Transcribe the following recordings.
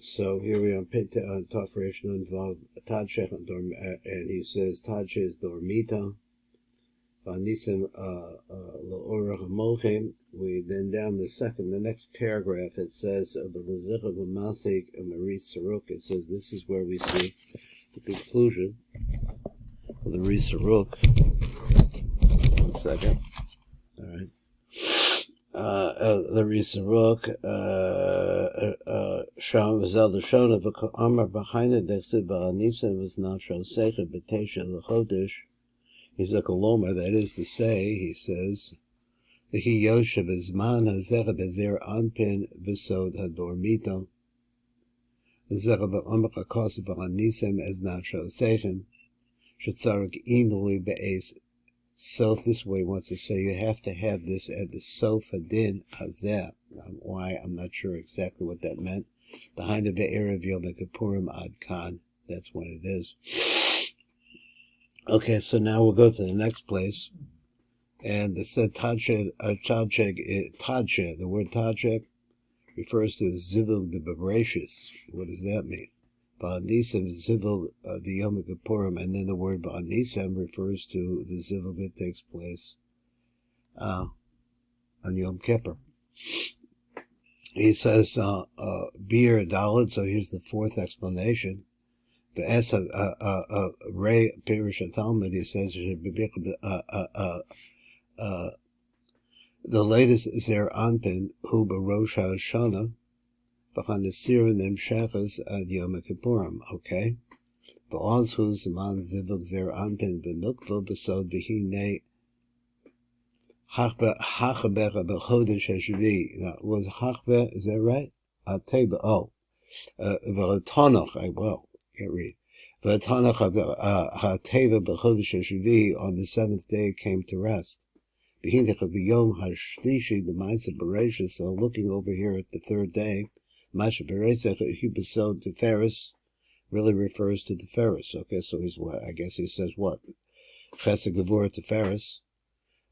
So here we are on Tafresh Nunvav Tadshech and he says Tadshech Dormita Nisan Laura Hamochem. We then down the next paragraph it says Masik Marie Saruk. It says this is where we see the conclusion of the Risaruk. 1 second. All right. The Risaruk Sham Vazel the Shona Amar behind it Dexib Nisan was not show Secha Betesha Lechodesh. He's a Kolomar, that is to say, he says, the He Yoshev is Man Hazera Bezer Anpin Besod Hadormito. The Zerab Amar Kosov Nisem as not show Sechem. Shatzarak Inui Be'ez. Sof, this way wants to say you have to have this at the Sof Hadin Hazeh. Why? I'm not sure exactly what that meant. Behind the Be'erev Yom Kippurim Ad Kan. That's what it is. Okay, so now we'll go to the next place. And the said Tadsheh, the word Tadsheh refers to Zivug the Bereshis. What does that mean? Ba'anisem Zivug the Yom Kippurim, and then the word Ba'anisem refers to the Zivug that takes place on Yom Kippur. He says Bir Daled, so here's the fourth explanation. The S of Ray Pirish Talmud, he says the latest Zer Anpin Hu Barosh HaShana B'Chanasir Nemshachas Ad Yom Kippurim. Okay, V'Oz Hu Zaman Zivug Zer Anpin V'Nukva B'Sod V'Hine Hachbe Hachabecha B'Chodesh HaShvi. Now, was Hachbe, is that right? Ateba. Oh, V'Tanoch. Well, can't read. V'Tanoch HaTeva B'Chodesh HaShvi. On the seventh day it came to rest. B'Hinech B'Yom HaShlishi, the Ma'aseh Bereishis. So looking over here at the third day, Ma'aseh Bereishis Hubasod Teferis really refers to Teferis. Okay, so he's what? I guess he says what? Chesed Gevurah Teferis.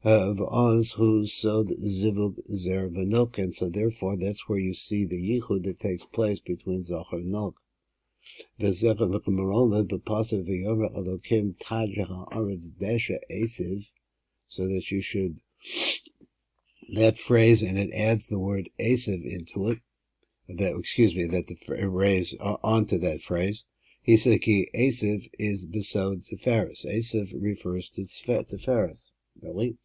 V'Oz Hu Sod Zivug Zer V'Nuk, and so therefore that's where you see the yichud that takes place between Zohar and Nok. V'Zecha V'Kamaroma B'Pasav V'Yomer Elokim Tadshech Ha'aretz Desha Esiv, so that you should, that phrase, and it adds the word Esiv into it, that the phrase onto that phrase. He said Ki Esiv is Besod Teferis. Esiv refers to Teferis. Really?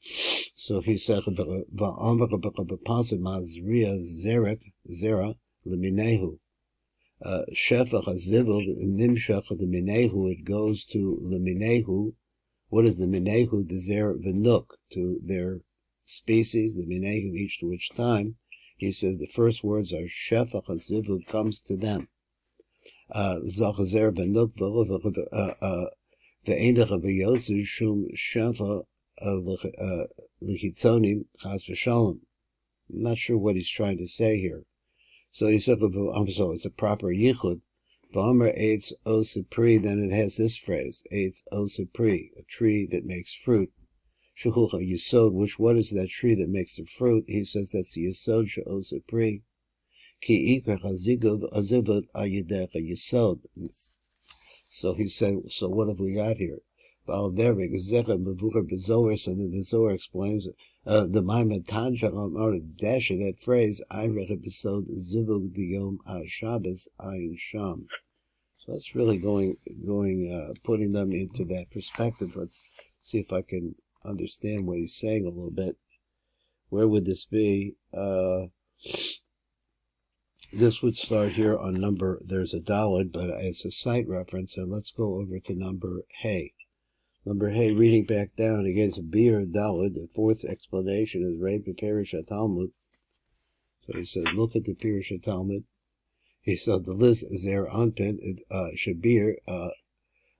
So he said V'Amar Mazria Zera Leminehu. Shefach HaZivul Nimshach Leminehu, it goes to Leminehu. What is the Minehu? The Zer V'Nuk, to their species, the Minehu, each to which time. He says the first words are Shefach HaZivul, comes to them. Zach Zer V'Nuk V'Einach V'Yotzu Shum Shefach L'Chitzonim Chas V'Shalom. I'm not sure what he's trying to say here. So he said, so it's a proper yichud. V'Omer Eitz Osipri, then it has this phrase, Eitz Osipri, a tree that makes fruit. Shuchucha Yisod, what is that tree that makes the fruit? He says that's the Yisod She'osipri. Ki Ikar Hazigov Azivot Ayidecha Yisod. So he said, so what have we got here? So then the Zohar explains the Maimon Tadshech Dasha, that phrase, Eirech Episode Zivug Diyom Shabbos Ayin Sham. So that's really putting them into that perspective. Let's see if I can understand what he's saying a little bit. Where would this be? This would start here on number, there's a Daled, but it's a site reference, and let's go over to number Hey. Number Hey, reading back down against Bir Daled, the fourth explanation is Rabbi Perish Talmud. So he said, look at the Perish Talmud. He said the list Zer Anpin, Shabir,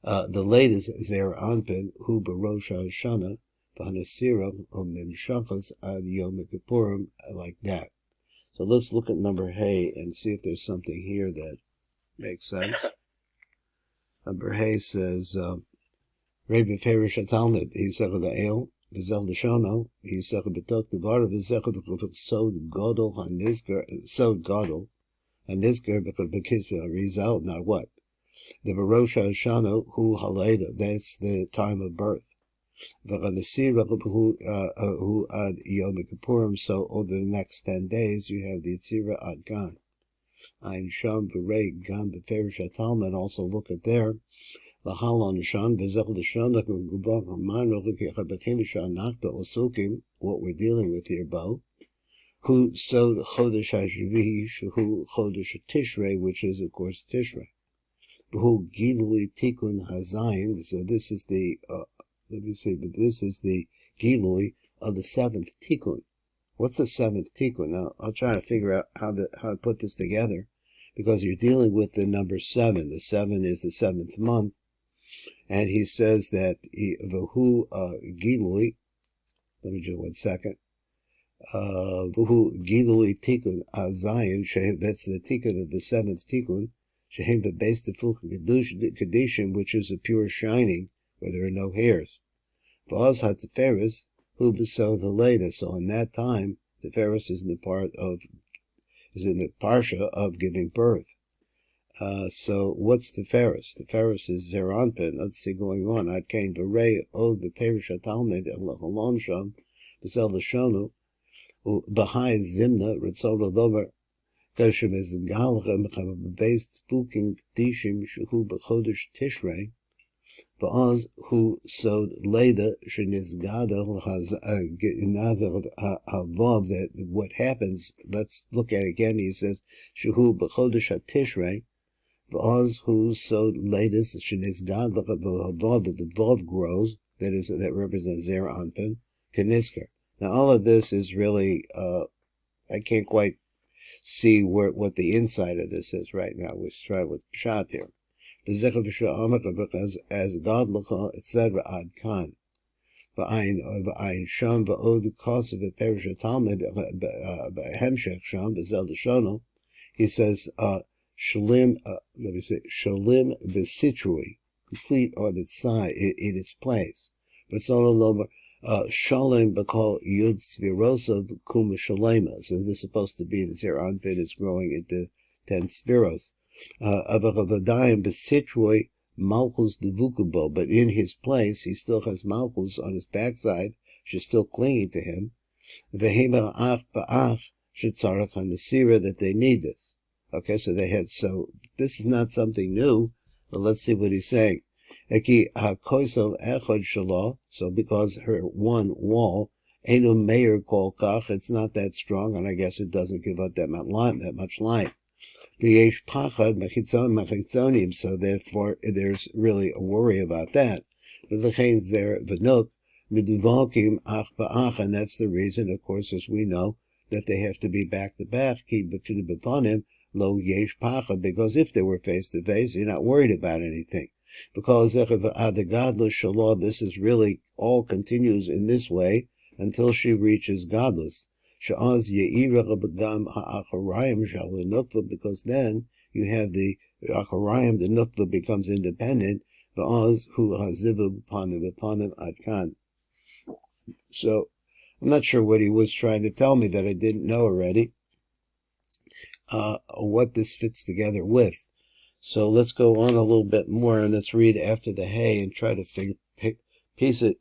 the latest Zer Anpin, Hu Barosh HaShana, V'Hanasiram Nimshachas Ad Yom Kippurim, like that. So let's look at number Hey and see if there's something here that makes sense. Number Hey says, Rabbi Perish Talmud, he said the Ale, V'Zel L'Shono, he said B'Tok Devar, V'Zech V'Sod Gadol HaNizgar, Sod Gadol, and Nisker Bekisva Rizal. Now what? The Barosha Shano Hu Haleda, that's the time of birth. V'Ganasira Hu Ad Yom Kippurim, so over the next 10 days you have the Tzira Ad Gan. Ein Sham V'Rei Gan B'Ferish HaTalmud, also look at there. L'Halon Shan V'Zech L'Shanach U'Guvar Ha'manu L'Kech Nachta L'Sukim, what we're dealing with here, Bo. Hu Sod Chodesh HaShvi Shehu Chodesh Tishrei, which is of course Tishrei. Who Gilui Tikkun Hazayin. So this is the this is the Gilui of the 7th Tikkun. What's the 7th Tikkun? Now I'll try to figure out how to put this together, because you're dealing with the number 7. The 7 is the 7th month, and he says that V'hu Gilui. Let me just 1 second. V'hu Gilui Tikkun Hazayin. That's the Tikkun of the 7th Tikkun. Shehem b'beis tefilch kedishim, which is a pure shining, where there are no hairs. V'az ha-teferes hu b'sod haleda. So in that time, teferes is in the parsha of giving birth. So what's teferes? Teferes is zeranpin. Let's see going on. Ad kain v'rei od b'perish hatalmid halon sham b'sel l'shonu b'hai zimna ritzol l'dover. Kashem is galchem based fuking dishim shehu b'chodesh tishrei, v'az hu sod leda shenizgadel nazar havav. That what happens? Let's look at it again. He says shehu b'chodesh tishrei, v'az hu sod leda shenizgadel havav, that the vav grows. That is, that represents zer anpin kenisker. Now all of this is really I can't quite see what the inside of this is right now. We try with Pshat here. As God l'cha, etc. Ad kan. V'ayin sham v'od kosev v'perish hatalmud b'hemshech sham v'zel l'shono. He says shalim. Let me say shalim b'sitrui, complete on its side, in its place. But so lower. Shalem bakal yud svirosov kuma shalema. So this is supposed to be the Zer Anpin is growing into 10 sviros. Avavadayim besitroi malchus devukubo, but in his place he still has malchus on his backside. She's still clinging to him. Vehema ach ba'ach shetzarach hanasira, that they need this. Okay, so they had. So this is not something new. But let's see what he's saying. So because her one wall, Eno Meir Kol Kach, it's not that strong, and I guess it doesn't give up that much light. So therefore there's really a worry about that. And that's the reason, of course, as we know, that they have to be back to back, because if they were face to face, you're not worried about anything. Because this is really all continues in this way until she reaches godless. Because then you have the Acharayim, the Nukva becomes independent. So I'm not sure what he was trying to tell me that I didn't know already, what this fits together with. So let's go on a little bit more, and let's read after the hay and try to piece it,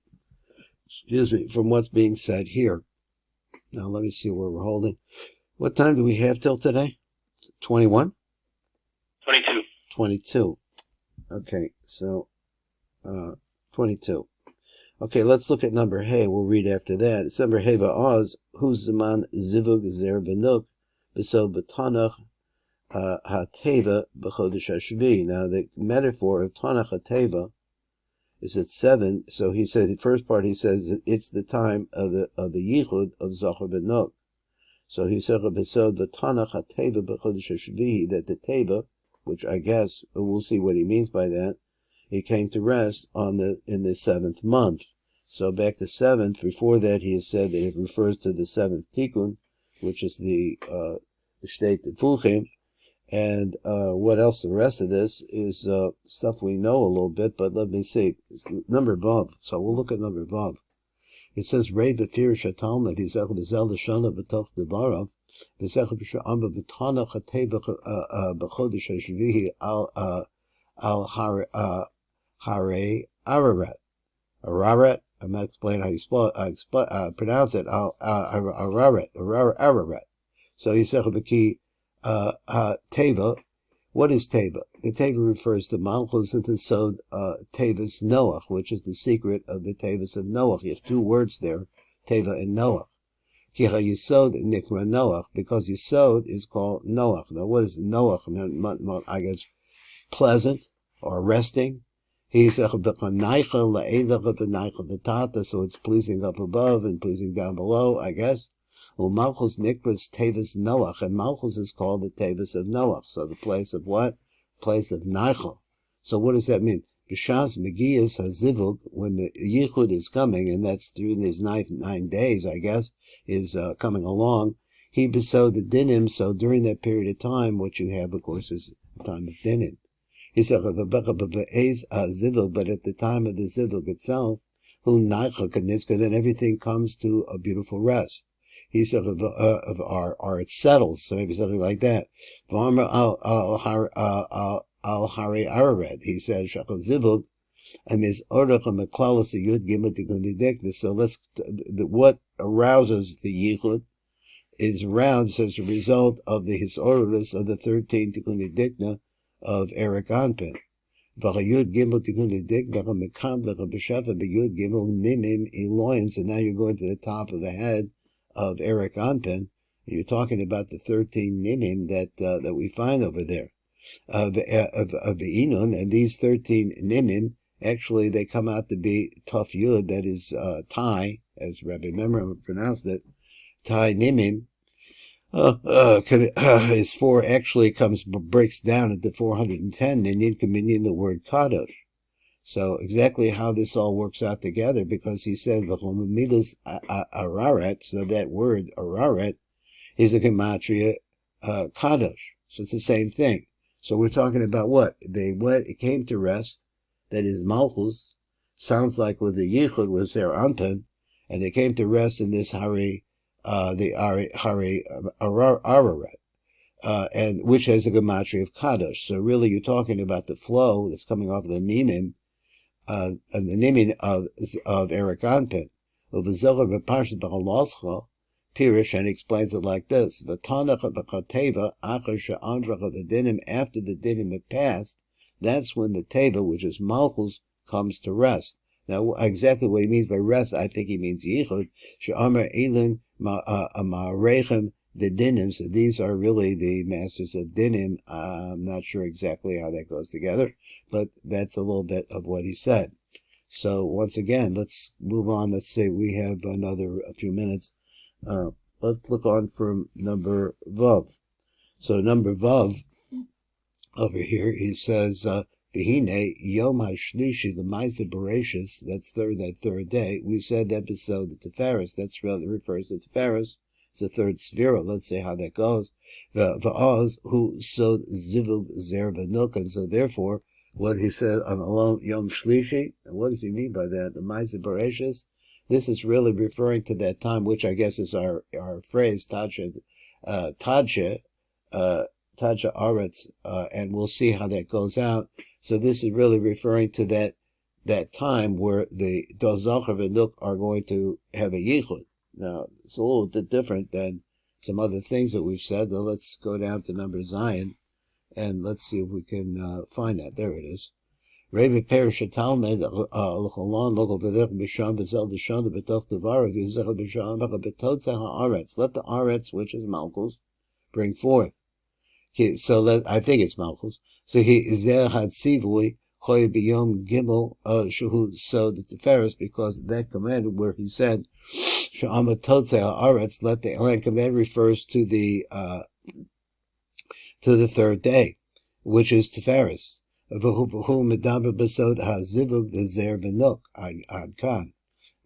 from what's being said here. Now let me see where we're holding. What time do we have till today? 21? 22. 22. Okay, so 22. Okay, let's look at number hay. We'll read after that. It's number hay va'oz, who's the man zivug zer v'nuk, b'so b'tanach, ha-teva b'chodesh hashvi. Now the metaphor of Tanach ha-teva is at 7. So he says the first part. He says it's the time of the yichud of Zohar v'nuk. So he said b'sod v'tanach ha-teva b'chodesh hashvi, that the teva, which I guess we'll see what he means by that, he came to rest in the 7th month. So back to 7th. Before that, he has said that it refers to the 7th tikkun, which is the state Tefulchim. And what else? The rest of this is stuff we know a little bit, but let me see. Number Vav. So we'll look at number Vav. It says, Rei v'firish ha-talmud, he's echad zel l'shana b'toch devarav. V'sechel b'sha'amba v'tanach hateva b'chodesh hashvihi al hare ararat. Ararat, I'm not explaining how you pronounce it, ararat. So Yisechel b'ki teva. What is teva? The teva refers to Malchus and the Sod Tevis Noach, which is the secret of the Tevis of Noach. You have two words there, teva and Noach. Ki ha-yisod nikra Noach, because Yisod is called Noach. Now what is Noach? I guess pleasant or resting. So it's pleasing up above and pleasing down below, I guess. Malchus nikras Tevis Noach, and Malchus is called the Tevis of Noach. So the place of what? Place of Neichel. So what does that mean? B'shas Megiyas HaZivug, when the Yichud is coming, and that's during these 9 days, I guess, is coming along, he besowed the dinim, so during that period of time, what you have, of course, is the time of dinim. He said, but at the time of the Zivug itself, then everything comes to a beautiful rest. He said, or it settles, so maybe something like that. Al Hari Ararat, he said, Shachal Zivug, and his Orach and Meklalas Yud Gimel Tikkun Dikna. So what arouses the Yichud is aroused as a result of the Hisorus of the 13 Tikkun Dikna of Eric Anpin. V'chayud Gimel Tikkun Dikna Mekam Lecha B'Shafa B'Yud Gimel Nimim Eloyins, and now you're going to the top of the head of Eric Anpin. You're talking about the 13 Nimim that we find over there. Of the Inun, and these 13 Nimim, actually they come out to be Tuf Yud, that is Tai, as Rabbi Memra pronounced it, Tai Nimim, is breaks down into 410, Ninyan Kaminyan, the word Kadosh. So exactly how this all works out together, because he said, Milas Ararat, so that word Ararat is a Gematria Kadosh. So it's the same thing. So we're talking about what? It came to rest, that is Malchus, sounds like with the Yichud was their Anpen, and they came to rest in this Hari Ararat, and which has a gematria of Kadosh. So really you're talking about the flow that's coming off of the Nimim, and the Nimim of Eric Anpen. Of the Zohar B'Parshat B'Haloscha, Pirish, and explains it like this: the Tanach b'Chateva achar she'andrach of the dinim, after the dinim have passed, that's when the teva, which is Malchus, comes to rest. Now, exactly what he means by rest, I think he means Yichud. She'amar Elin ma'arechem the dinim. So these are really the masters of dinim. I'm not sure exactly how that goes together, but that's a little bit of what he said. So once again, let's move on. Let's say we have a few minutes. Let's look on from number Vav. So number Vav, over here, he says, V'hine Yom HaShlishi, the Maisa Bereshis, that's that third day. We said the episode the Tiferes, that's really refers to Tiferes. It's the third Sifra. Let's see how that goes. V'oz hu sod zivug zer v'nuk, and so therefore, what he said on alone Yom Shlishi, and what does he mean by that? The Maisa Bereshis. This is really referring to that time, which I guess is our phrase, Tadsha Aretz, and we'll see how that goes out. So this is really referring to that time where the Zohar and Nuk are going to have a Yichud. Now, it's a little bit different than some other things that we've said. Now, let's go down to number Zion, and let's see if we can find that. There it is. Rabbi Perish Talmud, L'cholon, Logo V'dech B'sham V'zel D'shon B'toch Devarav Yizech B'sham B'totzeh HaAretz. Let the Aretz, which is Malchus, bring forth. So I think it's Malchus. So he Zeh Had Sivui Choy B'yom Gimel Shehu Sod Tiferes, because that commanded where he said She'ama Totzeh HaAretz, let the land come. That refers to the third day, which is Tiferes. V'hu medaber b'sod ha'zivug d'zer v'nuk ad kan.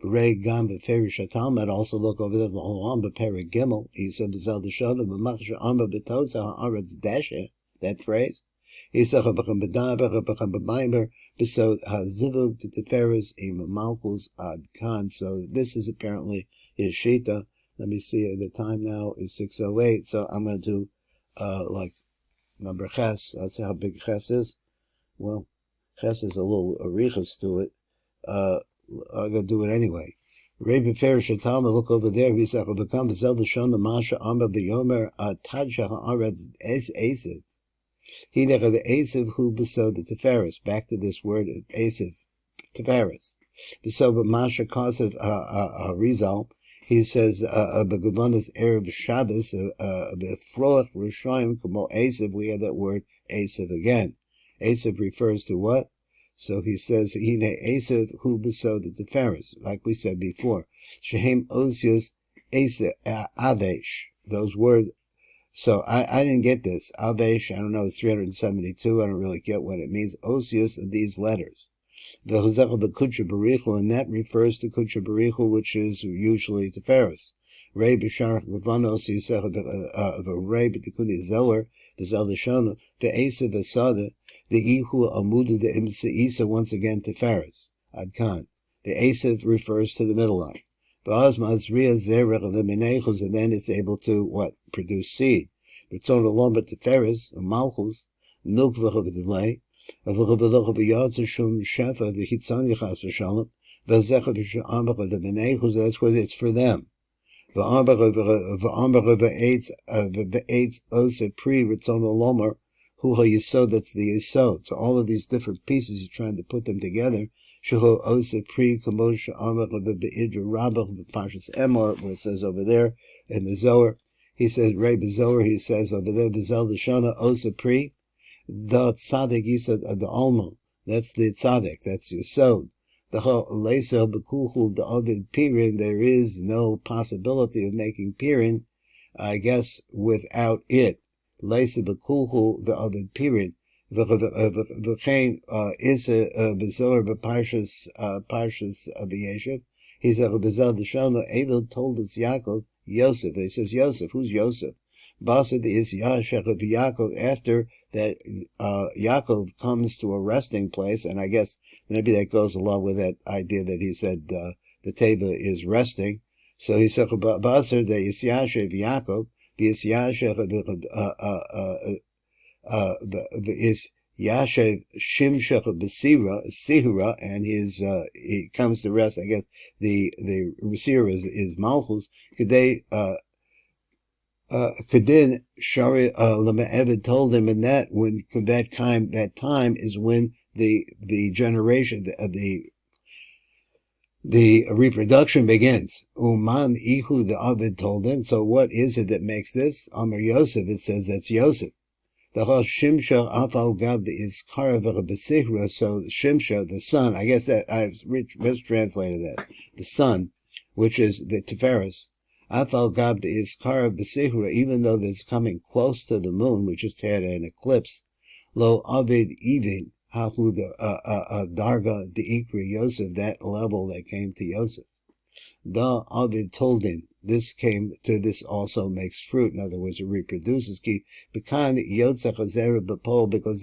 V'rei gam b'ferish ha'talmud, also look over there l'olam b'peri gimel. He said b'zel d'shodom b'mach she'amba b'totza ha'aretz dashe, that phrase. He said b'chem b'daber b'chem b'maimer b'sod ha'zivug d'teferes im malchus ad kan. So this is apparently his shita, Let me see, the time now is 6:08, so I'm going to do, like, number ches. That's how big ches is. Well, ches is a little arichas to it. I'm going to do it anyway. Rabbi Ferish Talmud, look over there. V'yisach v'kam v'zel l'shon l'masha amar v'yomer tadsha ha'aretz es esav. Hinech v'esav hu b'sod the teferis. Back to this word esav, teferis. B'sod b'masha kasev arousal. He says b'gavanas erev Shabbos b'froach rishayim kamo esav. We have that word esav again. Esav refers to what? So he says, Hine Esav hu b'sod the teferis, like we said before. Shehem osius Esav avesh. Those words. So I didn't get this. Avesh, I don't know, it's 372. I don't really get what it means. Osius are these letters. V'chazech b'kudsha barichu, and that refers to kudsha barichu, which is usually teferis. Rei b'shar gavanos yisech v'rei b'tikuni zohar v'zel l'shonu v'esav v'sada. The ihu amudu the imsa once again teferis adkan. The esav refers to the middle line. Ba'az mazriya zerech the menechus, and then it's able to what? Produce seed. Ritzon alom but teferis malchus nukvach of a delay of v'yatzu shum shefa the hitzani chas v'shalom v'zecha v'shamach the menechus. That's what it's for them. V'ambar v'eitz osa pri ritzon alomer. Hu ha-yisod, that's the yisod. So all of these different pieces, you're trying to put them together. Shehu osa pri kamosha amach be'idra rabach b'parshas emor, where it says over there in the Zohar. He says, Rei b'Zohar, he says over there, b'zel d'shana osa pri, the tzaddik yisod the almo. That's the tzaddik, that's yisod. The whole leisel b'kuchul the ovid pirin, there is no possibility of making pirin, I guess, without it. Leisa b'kulhu the ovid pirin v'chein is b'zohar b'parshas v'yeshev. He said b'zel d'shana Elul told us Yaakov Yosef. He says Yosef. Who's Yosef? Basad is Yashech of Yaakov. After that, Yaakov comes to a resting place, and I guess maybe that goes along with that idea that he said the teva is resting. So he said Basad the is Yashev Yaakov. Is Yashev Shimshach Sifra, and he comes to rest. I guess the receiver is Malchus. Kedin Shari Lamaevid told him, and that when that time is when the generation the reproduction begins. Uman ihu the Avid told him. So what is it that makes this? Amar Yosef, it says that's Yosef. The whole Shimsha afal gab is karav b'sihra. So Shimsha, the son, I guess that I've mistranslated that. The son, which is the Tiferes. Afal gab is karav b'sihra, even though it's coming close to the moon, we just had an eclipse. Lo Avid even. Hahu the darga the ikri Yosef, that level that came to Yosef. The Avid told him this also makes fruit. In other words, it reproduces. Because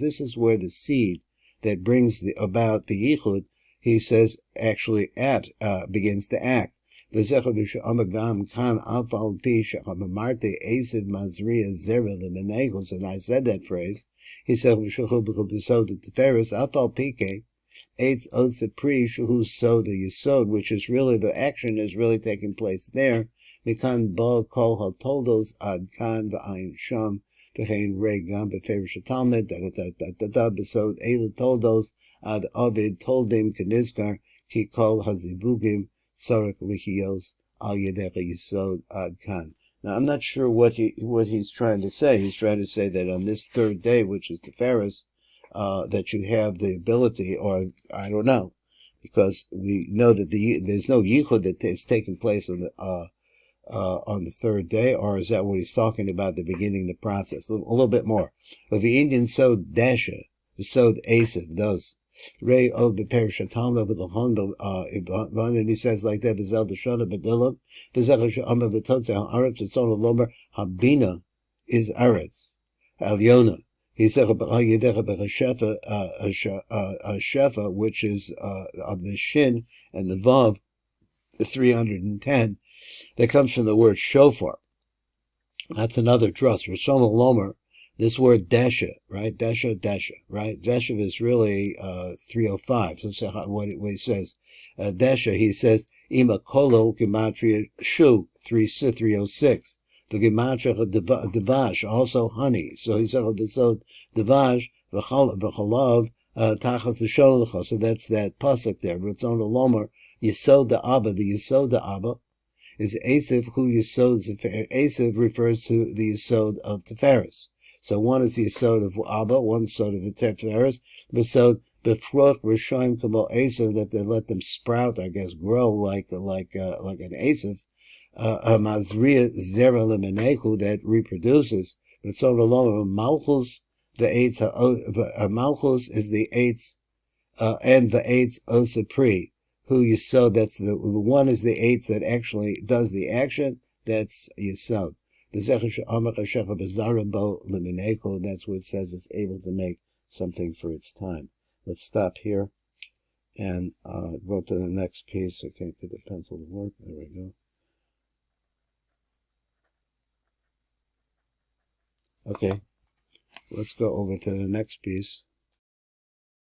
this is where the seed that brings about the yichud, he says, actually begins to act. And I said that phrase. He said, Eitz Otsa Pri Shuhu Soda Yisod, which is really, the action is really taking place there. Mikan Ba Kol HaToldos Ad Kan V'Ayin Sham V'Chein Rei Gam B'Ferish Talmud Besod Eila Toldos Ad Ovid Toldim Kenizkar Ki Kol Hazivugim Tzarek Lichios Al Yedecha Yisod Ad Kan. Now, I'm not sure what he's trying to say. He's trying to say that on this third day, which is the Pharaohs, that you have the ability, or I don't know, because we know that there's no yichud that is taking place on the third day, or is that what he's talking about at the beginning of the process? A little bit more. But the Indian sowed dasha, the sowed asav, those. Ray od beperish talmud with the hondo and he says like that v'zel d'shana b'dilam v'zel she'amar v'totze ha'aretz v'tzon lomer habina is aretz alyona. He said a shefa which is of the shin and the vav, the 310. That comes from the word shofar. That's another trust. Rishon Lomer, this word desha, right? Desha, right? Desha is really 305. So what he says. Desha, he says, Ima kolo gematria shu, 306. The gematria devash, also honey. So he said, devash, v'chalav, tachas the. So that's that pasuk there. Rishon Lomer, Yisod the Abba, the Yisod the Abba, is Esav, who Yisod. Esav refers to the Yisod of Tiferes. So one is the Yisod of Abba, one Yisod of Tiferes. Yisod befruch Rishonim kamo Esav, that they let them sprout, I guess, grow like an Esav. Mazriya Zera Lemenehu, that reproduces. But so alone, Malchus the Eitz. Malchus is the Eitz, and the Eitz Osapri. Who Yisod, that's the one is the Eitz that actually does the action, that's Yisod. That's what it says, it's able to make something for its time. Let's stop here and go to the next piece. Okay, put the pencil to work. There we go. Okay, let's go over to the next piece.